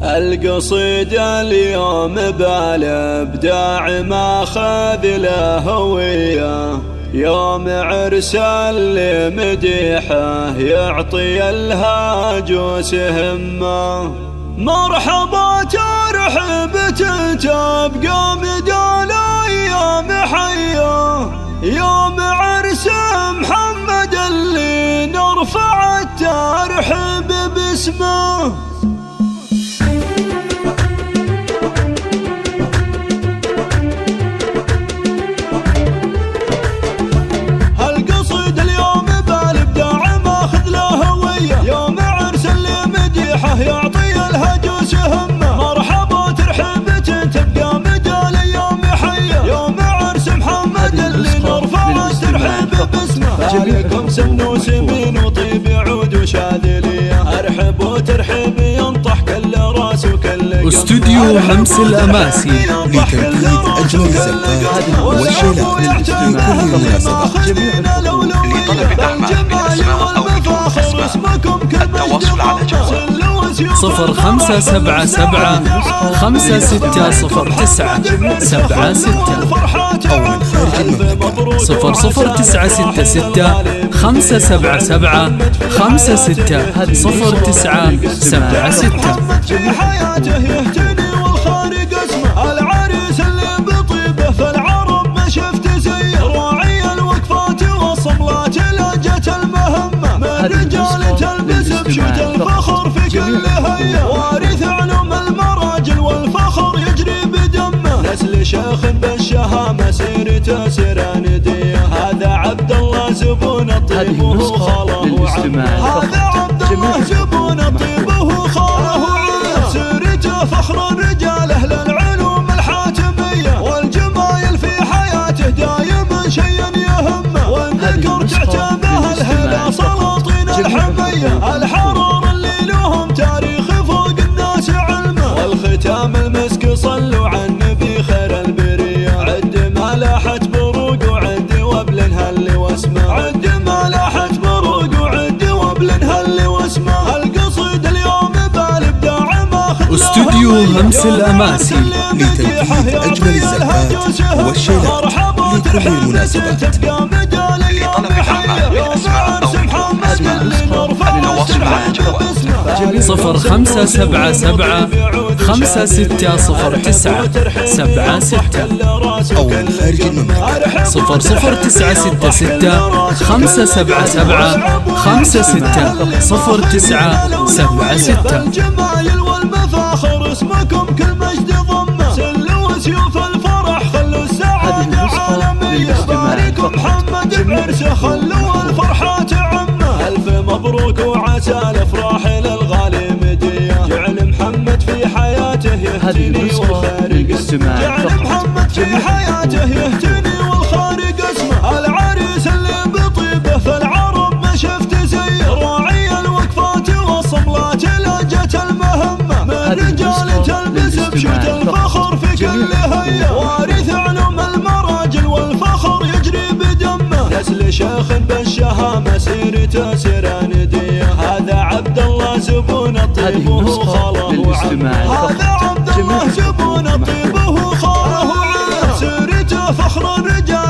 القصيدة اليوم بالابداع ما خذ له هوية، يوم عرس اللي مديحه يعطي الهاجوس همه. مرحبا ترحب تبقى مدى الايام حيه، يوم عرس محمد اللي نرفع الترحيب باسمه. يعطي الهجوس همه. مرحبا ترحيبة تبقى مدى الايام حيه، يوم عرس محمد اللي نرفع الترحيب باسمه. عليكم سنوس من وطيب عود وشاذليه، ارحبوا ترحيب ينطح كل راس وكل استوديو همس الاماسي لتنفيذ اجمل الزفات والشيلات لكل مناسبه. لطلب دعم بالاسماء او الفاخر التواصل على جوال 0577 5609 76 أو من خارج المملكة 0096 577 5609 في حياته يهتني والخارق اسمه. العريس اللي بطيبه في العرب ما شفت زيه، راعي الوقفات والصملات لجت المهمه، من رجال تلبس بشوت الفخر في كل هيه، وارث علوم المراجل والفخر يجري بدمه. نسل شيخ بالشهامه سيرته سرانديه، هذا عبد الله زبون طيبه خاله وعمه. هذا عبد الله زبون طيبه خاله وعمه، سيرته فخر الرجال اهل العلوم الحاتميه، والجمايل في حياته دايما شيء يهمه، والذكر تعتبه الهلا سلاطين الحميه. الحرار اللي لهم تاريخ فوق الناس علمه، والختام المسك صلوا على النبي خير البريه. عد ما لاحت بروق وعد وابل هل واسمه، عد ما لاحت بروق وعد وابل هل واسمه. القصيد اليوم بالابداع ماخذ استوديو همس الاماسي لتنفيذ اجمل الزفات والشيلات لكل المناسبات. لطلب دعم بالاسماء او التواصل على جوال 0577 5609 76 أو من خارج المملكة 0096 577 5609 76. الجمايل والمفاخر اسمكم كل مجد ضمه، سلوا سيوف الفرح خلوا السعادة عالمية، باركوا محمد بعرسه خلوا الفرحة تعمه. ألف مبروك وعسى الافراح للغالي مديه، جعل محمد في حياته يهتني والخارق اسمه، جعل محمد في حياته يهتني والخارق اسمه. العريس اللي بطيبه في العرب ما شفت زيه، راعي الوقفات والصملات لجت المهمه، من رجال تلبس بشوت الفخر في كل هيه، وارث علوم المراجل والفخر يجري بدمه. نسل شيخ بالشهامه سيرته سرانديه، هذا عبد الله زبون طيبه خاله وعمه. هذا عبد الله زبون طيبه خاله وعمه، سيرته فخر الرجال